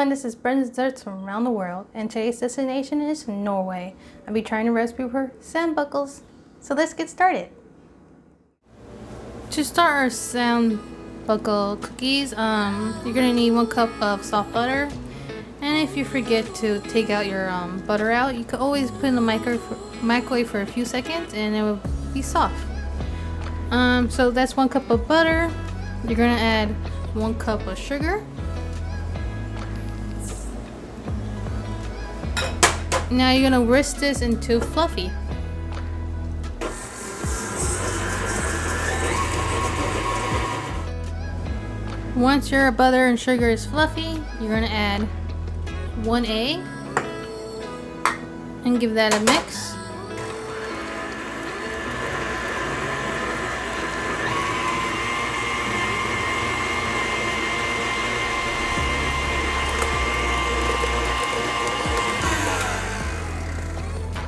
everyone, this is Brenda Desserts from around the world, and today's destination is Norway. I'll be trying a recipe for sandbakkels. So let's get started. To start our sandbakkel cookies, you're gonna need 1 cup of soft butter. And if you forget to take out your butter out, you could always put it in the microwave for a few seconds and it will be soft. So that's 1 cup of butter. You're gonna add 1 cup of sugar. Now you're gonna whisk this into fluffy. Once your butter and sugar is fluffy, you're gonna add 1 egg and give that a mix.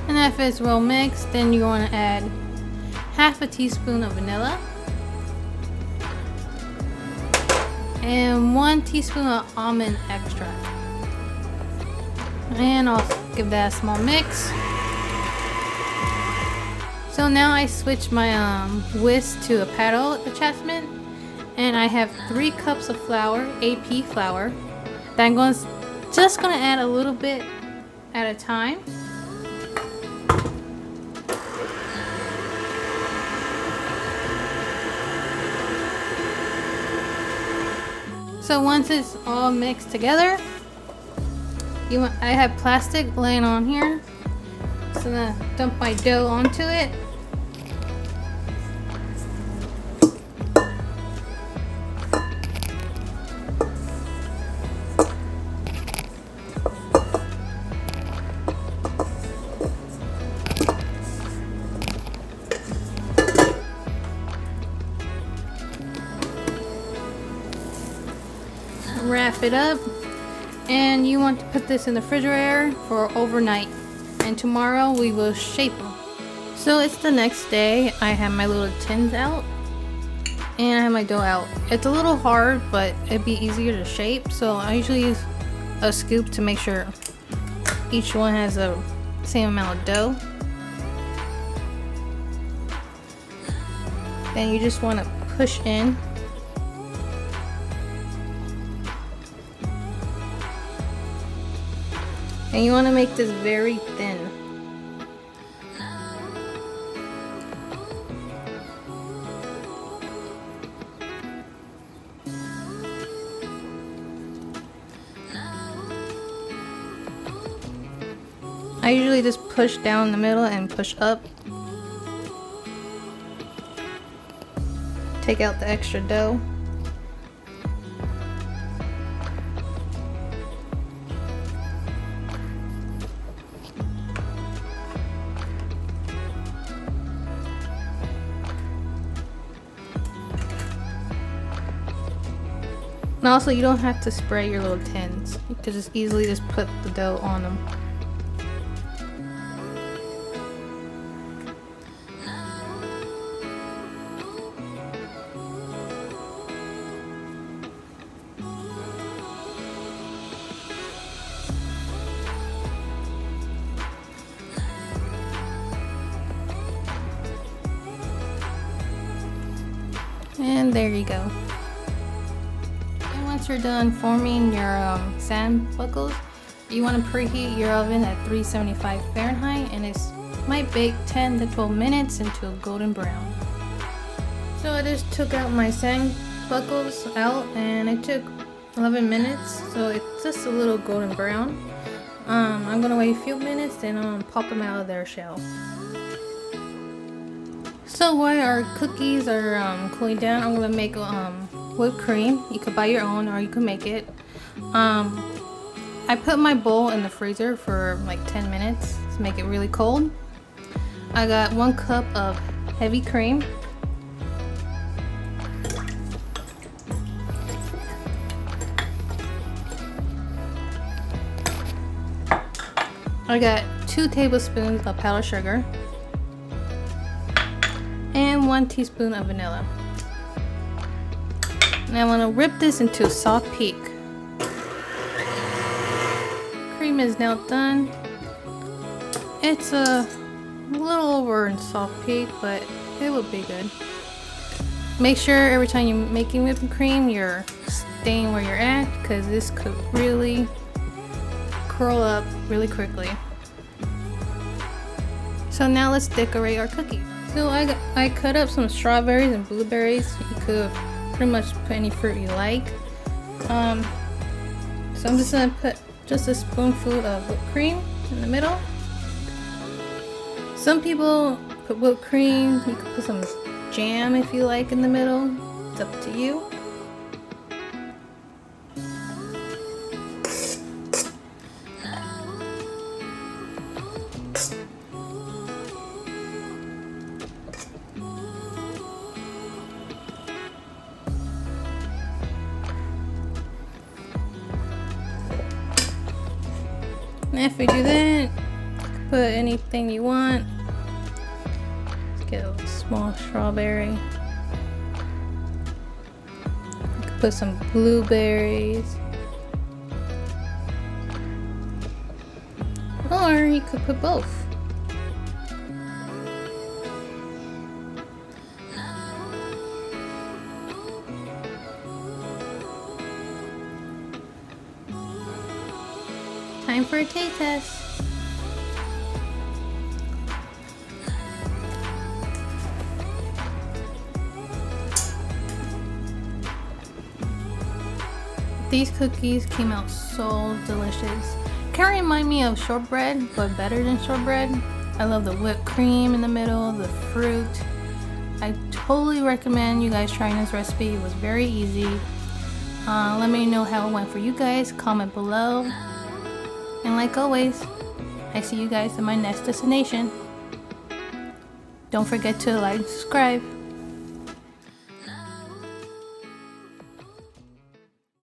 And if it's well mixed, then you want to add half a teaspoon of vanilla and 1 teaspoon of almond extract. And I'll give that a small mix. So now I switch my whisk to a paddle attachment, and I have 3 cups of flour, AP flour, that I'm just gonna add a little bit at a time. So once it's all mixed together, I have plastic laying on here. So I'm gonna dump my dough onto it. Wrap it up, and you want to put this in the refrigerator for overnight, and tomorrow we will shape them. So it's the next day. I have my little tins out and I have my dough out. It's a little hard, but it'd be easier to shape, so I usually use a scoop to make sure each one has the same amount of dough. Then you just want to push in. And you want to make this very thin. I usually just push down the middle and push up. Take out the extra dough. And also, you don't have to spray your little tins. You could just easily just put the dough on them. And there you go. Once you're done forming your sandbakkels, you want to preheat your oven at 375 Fahrenheit, and it might bake 10 to 12 minutes until golden brown. So I just took out my sandbakkels out, and it took 11 minutes, so it's just a little golden brown. I'm gonna wait a few minutes, then I'm gonna pop them out of their shell. So while our cookies are cooling down, I'm gonna make whipped cream. You could buy your own or you can make it. I put my bowl in the freezer for like 10 minutes to make it really cold. I got 1 cup of heavy cream. I got 2 tablespoons of powdered sugar and 1 teaspoon of vanilla. Now I'm going to whip this into a soft peak. cream is now done. It's a little over in soft peak, but it will be good. Make sure every time you're making whipping cream, you're staying where you're at, because this could really curl up really quickly. So now let's decorate our cookie. So I cut up some strawberries and blueberries. You could pretty much put any fruit you like. So I'm just gonna put just a spoonful of whipped cream in the middle. Some people put whipped cream. You could put some jam if you like in the middle. It's up to you. After you do that, put anything you want. Let's get a small strawberry. You could put some blueberries. Or you could put both. Time for a taste test. These cookies came out so delicious. Kind of remind me of shortbread, but better than shortbread. I love the whipped cream in the middle, the fruit. I totally recommend you guys trying this recipe. It was very easy. Let me know how it went for you guys. Comment below. And like always, I see you guys in my next destination. Don't forget to like and subscribe.